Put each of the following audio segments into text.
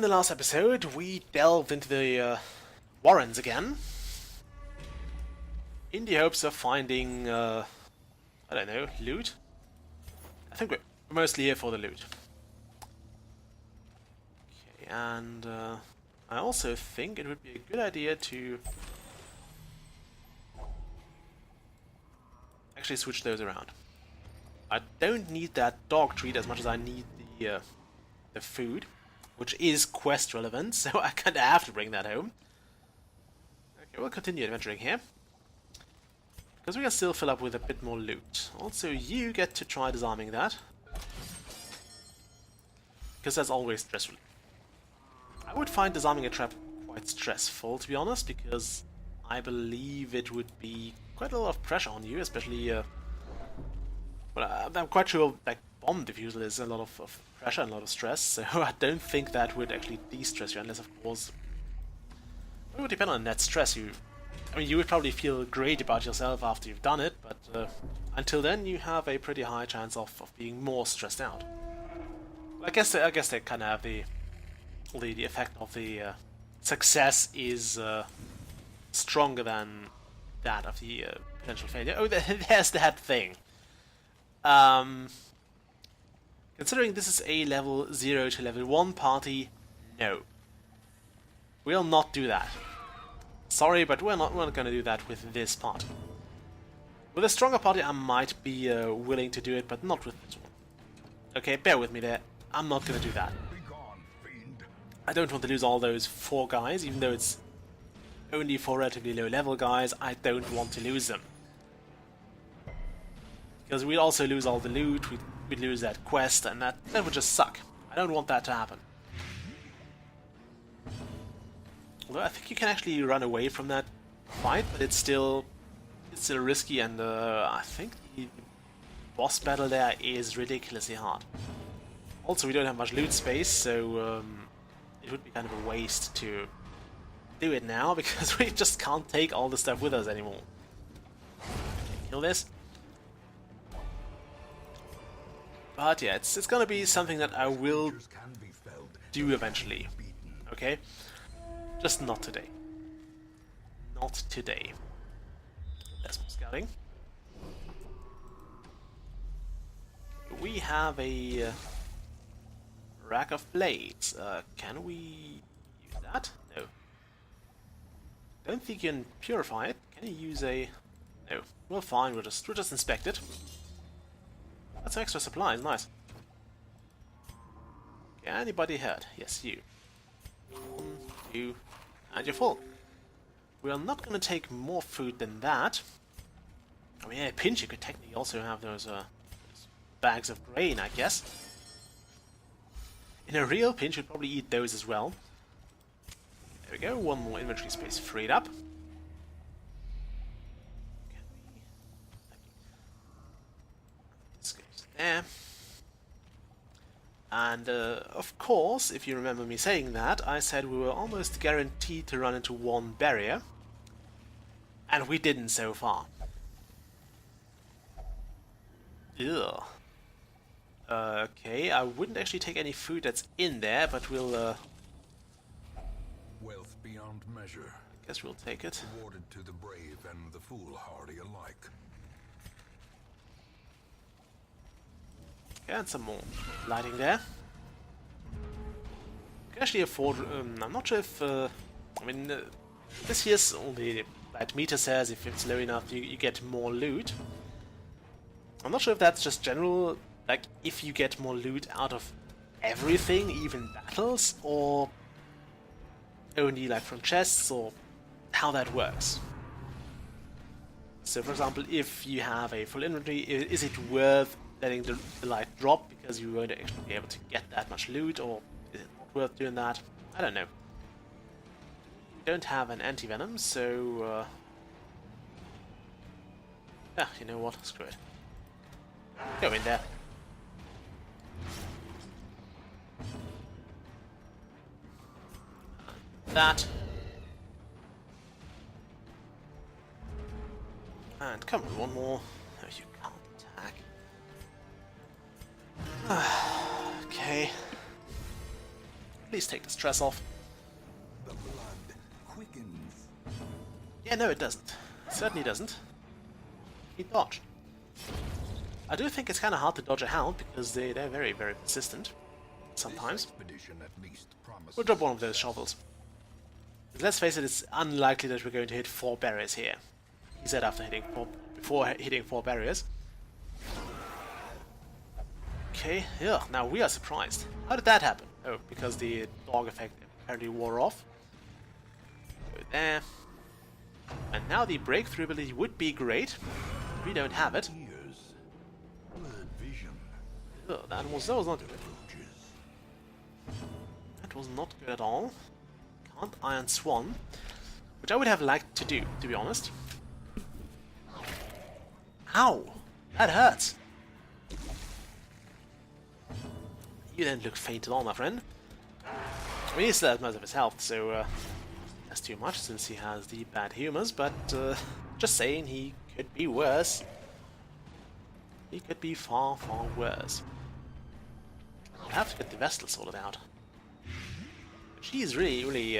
the last episode, we delved into the warrens again, in the hopes of finding, I don't know, loot? I think we're mostly here for the loot. Okay, and I also think it would be a good idea to actually switch those around. I don't need that dog treat as much as I need the food, which is quest relevant, so I kinda have to bring that home. Okay, we'll continue adventuring here, because we can still fill up with a bit more loot. Also, you get to try disarming that, because that's always stressful. I would find disarming a trap quite stressful, to be honest, because I believe it would be quite a lot of pressure on you, especially well, I'm quite sure like bomb defusal is a lot of pressure and a lot of stress, so I don't think that would actually de-stress you, unless of course it would depend on that stress. I mean, you would probably feel great about yourself after you've done it, but until then you have a pretty high chance of being more stressed out. I guess they kind of have the effect of the success is stronger than that of the potential failure. Oh, there's that thing. Considering this is a level 0 to level 1 party, no. We'll not do that. Sorry, but we're not going to do that with this party. With a stronger party I might be willing to do it, but not with this one. Okay, bear with me there. I'm not going to do that. I don't want to lose all those 4 guys, even though it's only 4 relatively low level guys. I don't want to lose them. Because we'd also lose all the loot, we'd lose that quest, and that would just suck. I don't want that to happen. Although I think you can actually run away from that fight, but it's still risky, and I think the boss battle there is ridiculously hard. Also, we don't have much loot space, so it would be kind of a waste to do it now, because we just can't take all the stuff with us anymore. Okay, kill this. But yeah, it's gonna be something that I will do eventually. Okay? Just not today. Not today. That's more scouting. We have a rack of blades. Can we use that? No. Don't think you can purify it. Can you use a... No. Well, fine. We'll just inspect it. That's extra supplies. Nice. Okay, anybody hurt? Yes, you. 1, 2, and you're full. We are not going to take more food than that. I mean, in a pinch you could technically also have those bags of grain, I guess. In a real pinch you'd probably eat those as well. There we go, 1 more inventory space freed up. This goes there. And of course, if you remember me saying that, I said we were almost guaranteed to run into 1 barrier. And we didn't so far. Ugh. Okay, I wouldn't actually take any food that's in there, but we'll wealth beyond measure. guess we'll take it. Awarded to the brave and the foolhardy alike. Okay, and some more lighting there. You can actually afford... I'm not sure if... I mean, this here's only... That meter says if it's low enough you get more loot. I'm not sure if that's just general... Like, if you get more loot out of everything, even battles, or only like from chests, or how that works. So, for example, if you have a full inventory, is it worth letting the light drop because you won't actually be able to get that much loot, or is it not worth doing that? I don't know. We don't have an anti-venom, so... yeah, you know what? Screw it. Go in there. That. And come on, 1 more. No, you can't attack. Okay. Please take the stress off. The blood quickens. Yeah, no, it doesn't. It certainly doesn't. He dodged. I do think it's kind of hard to dodge a hound because they're very, very persistent. Sometimes. This expedition at least promises We'll drop one of those shovels. Let's face it, it's unlikely that we're going to hit 4 barriers here. He said before hitting 4 barriers. Okay, yeah, now we are surprised. How did that happen? Oh, because the dog effect apparently wore off. Go there. And now the breakthrough ability would be great. We don't have it. ears. Blurred vision. Oh, that was not good. Approaches. That was not good at all. Can't Iron Swan, which I would have liked to do, to be honest. Ow! That hurts! You don't look faint at all, my friend. I mean, he still has most of his health, so that's too much since he has the bad humors, but just saying, he could be worse. He could be far, far worse. I have to get the Vestal sorted out. She's really, really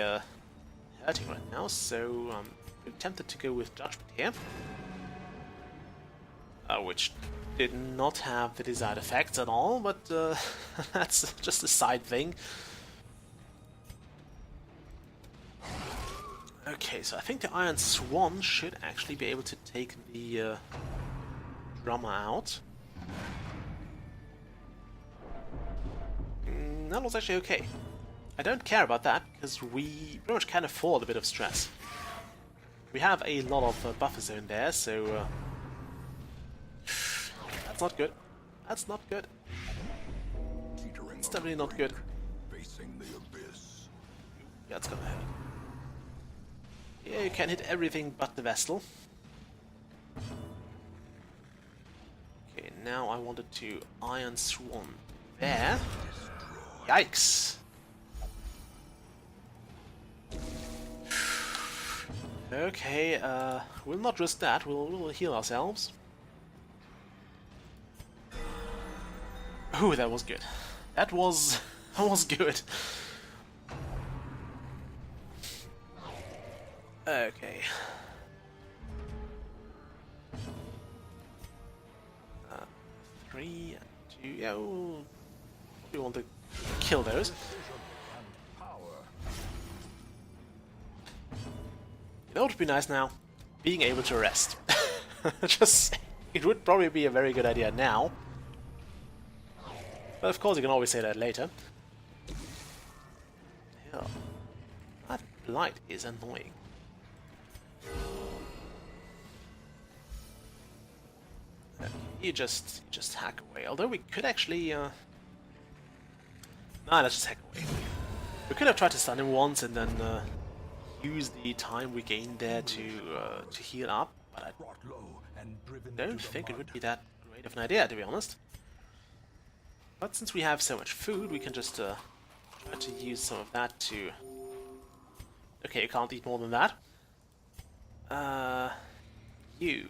hurting right now, so I'm tempted to go with Judgment here. Which did not have the desired effects at all, but that's just a side thing. Okay, so I think the Iron Swan should actually be able to take the drummer out. That was actually okay. I don't care about that, because we pretty much can afford a bit of stress. We have a lot of buffer zone there, so that's not good. That's not good. Teetering It's on definitely the not good. brink, facing the abyss. Yeah, it's gonna hurt. Yeah, you can hit everything but the Vestal. Okay, now I wanted to Iron Swan there. Yikes! Okay, we'll not risk that. We'll heal ourselves. Ooh, that was good. That was good. Okay. 3 and 2. Yeah, we want to kill those. You know what would be nice now? Being able to rest. Just it would probably be a very good idea now. But of course you can always say that later. Yeah. That blight is annoying. You just hack away. Although we could actually nah, let's just hack away. We could have tried to stun him once and then use the time we gained there to heal up, but I don't think it would be that great of an idea, to be honest. But since we have so much food, we can just try to use some of that to... Okay, you can't eat more than that. You.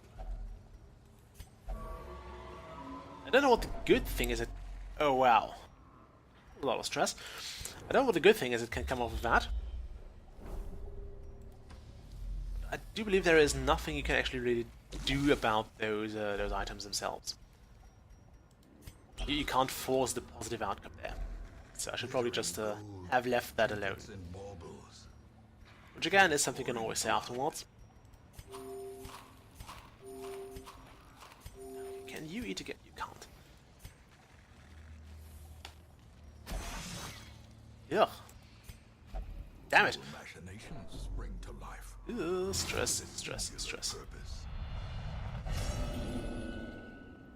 I don't know what the good thing is. Oh wow. A lot of stress. I don't know what the good thing is it can come off of that. I do believe there is nothing you can actually really do about those items themselves. You can't force the positive outcome there. So I should probably just have left that alone. Which again is something you can always say afterwards. Can you eat again? You can't. Ugh. Damn it. Stress.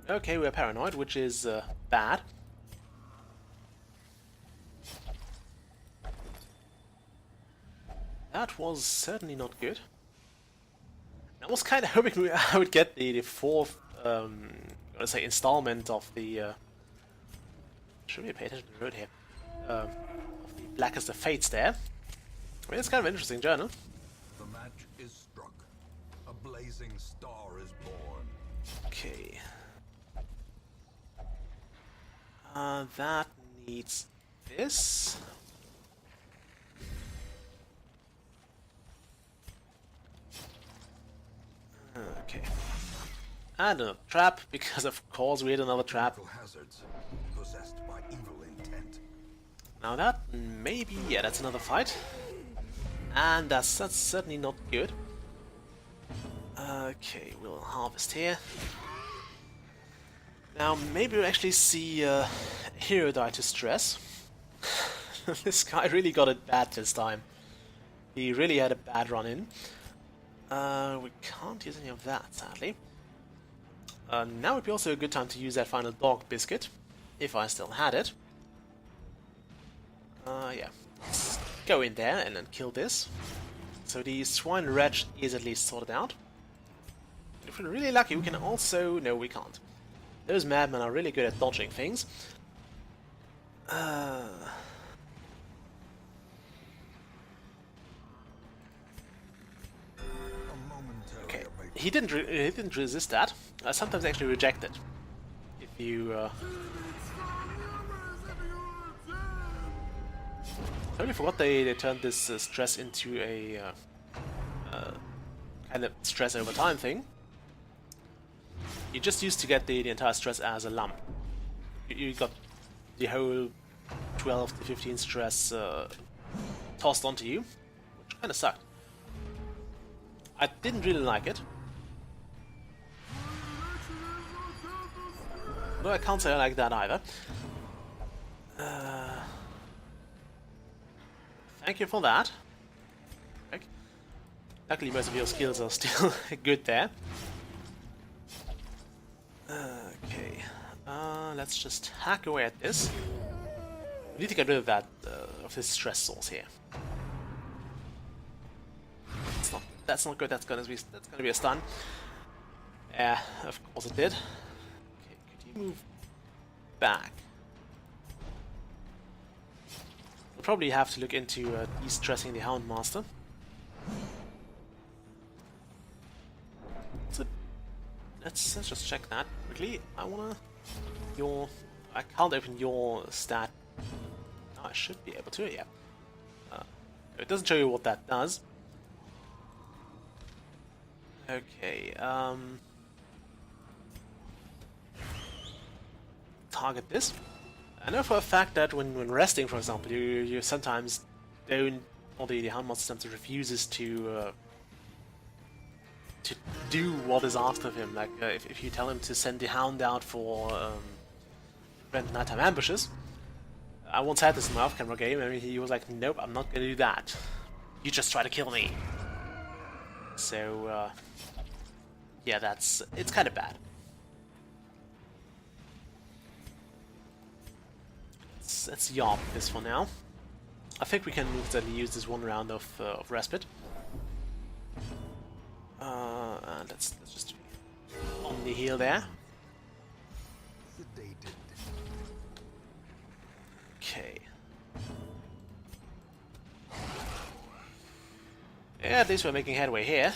Okay, we're paranoid, which is bad. That was certainly not good. I was kind of hoping I would get the fourth, let's say, installment of the. Should we pay attention to the road here? Of the Blackest of Fates there. I mean, it's kind of an interesting journal. The match is struck. A blazing star is born. Okay. That needs this. And another trap, because of course we had another trap. Magical hazards possessed by evil intent. Now that maybe, yeah, that's another fight. And that's certainly not good. Okay, we'll harvest here. Now maybe we'll actually see a hero die to stress. This guy really got it bad this time. He really had a bad run in. We can't use any of that, sadly. Now would be also a good time to use that final dog biscuit, if I still had it. Yeah, let's go in there and then kill this. So the swine wretch is at least sorted out. If we're really lucky, we can also... No, we can't. Those madmen are really good at dodging things. Okay, he didn't resist that. Sometimes actually reject it. If you totally forgot they turned this stress into a kind of stress over time thing. You just used to get the entire stress as a lump. You got the whole 12 to 15 stress tossed onto you, which kind of sucked. I didn't really like it. No, I can't say I like that either. Thank you for that. Luckily most of your skills are still good there. Okay, let's just hack away at this. We need to get rid of that, of this stress source here. That's not good. That's gonna be a stun. Yeah, of course it did. Okay, could you move back? We'll probably have to look into de-stressing the Houndmaster. So let's just check that quickly. I can't open your stat. No, I should be able to. Yeah. It doesn't show you what that does. Okay, target this. I know for a fact that when resting, for example, you sometimes don't, or the Houndmaster sometimes refuses to do what is asked of him. Like if you tell him to send the Hound out for prevent nighttime ambushes. I once had this in my off-camera game, and he was like, "Nope, I'm not gonna do that. You just try to kill me." So. Yeah, it's kind of bad. Let's yarp this for now. I think we can instantly use this one round of respite. And let's just on the heal there. Okay. Yeah, at least we're making headway here.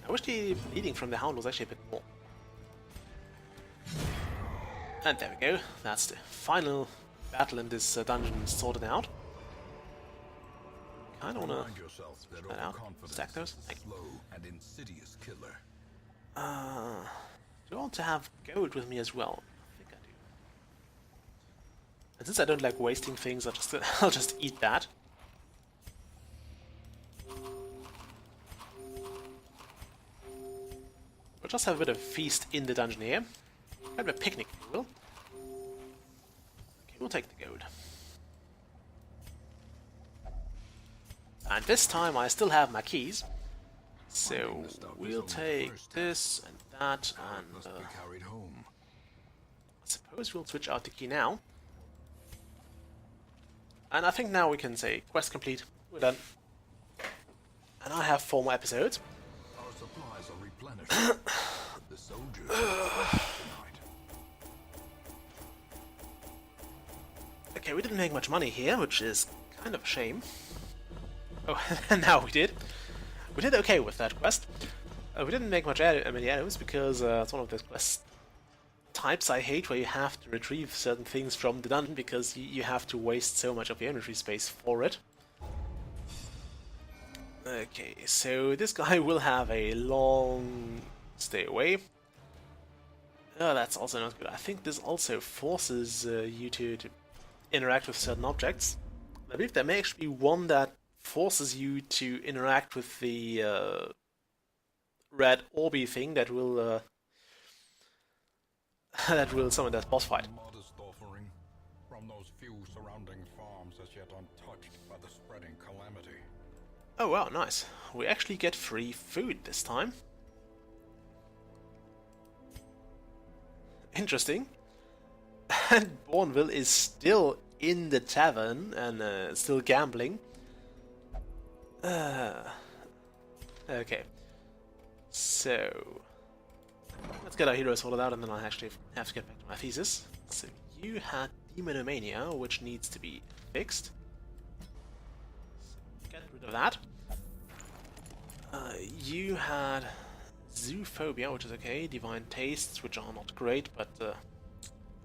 I wish the bleeding from the Hound was actually a bit more. And there we go. That's the final battle in this dungeon sorted out. Kind of wanna check that out. Stack those. And insidious killer. Do I want to have gold with me as well? I think I do. And since I don't like wasting things, I'll just eat that. We'll just have a bit of a feast in the dungeon here. Kind of a picnic, if you will. Okay, we'll take the gold. And this time I still have my keys. So we'll take this and that, and I suppose we'll switch out the key now. And I think now we can say, quest complete, we're done. And I have 4 more episodes. Our supplies are replenished. The soldiers tonight. Okay, we didn't make much money here, which is kind of a shame. Oh, and now we did. We did okay with that quest. We didn't make many items because it's one of those quest types I hate, where you have to retrieve certain things from the dungeon because you have to waste so much of your inventory space for it. Okay, so this guy will have a long stay away. Oh, that's also not good. I think this also forces you to interact with certain objects. I believe there may actually be one that forces you to interact with the red orby thing that will that will summon that boss fight. A modest offering from those few surrounding farms as yet untouched by the spreading calamity. Oh wow, nice. We actually get free food this time. Interesting. And Bourneville is still in the tavern and still gambling. Okay. So let's get our heroes sorted out and then I'll actually have to get back to my thesis. So you had Demonomania, which needs to be fixed. So get rid of that. You had Zoophobia, which is okay. Divine Tastes, which are not great, but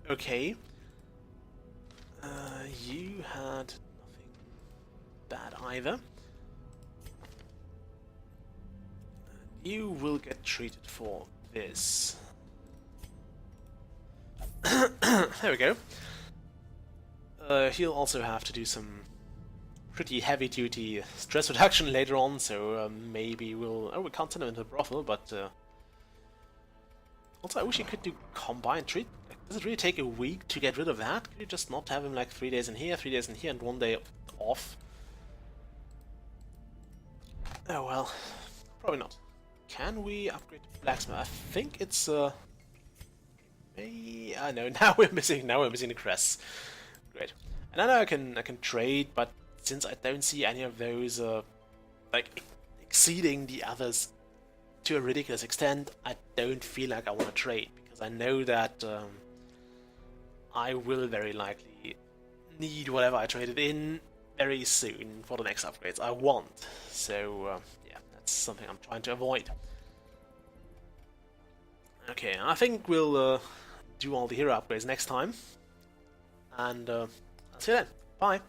okay. You had nothing bad either. You will get treated for this. There we go. He'll also have to do some pretty heavy-duty stress reduction later on, so maybe we'll... Oh, we can't send him into the brothel, but... Also, I wish you could do combined treat. Like, does it really take a week to get rid of that? Could you just not have him like 3 days in here, 3 days in here, and 1 day off? Oh well, probably not. Can we upgrade to blacksmith? I think it's no, now we're missing the crests. Great. And I know I can trade, but since I don't see any of those like exceeding the others to a ridiculous extent, I don't feel like I want to trade because I know that I will very likely need whatever I traded in very soon for the next upgrades I want. So yeah, that's something I'm trying to avoid. Okay, I think we'll do all the hero upgrades next time, and I'll see you then. Bye.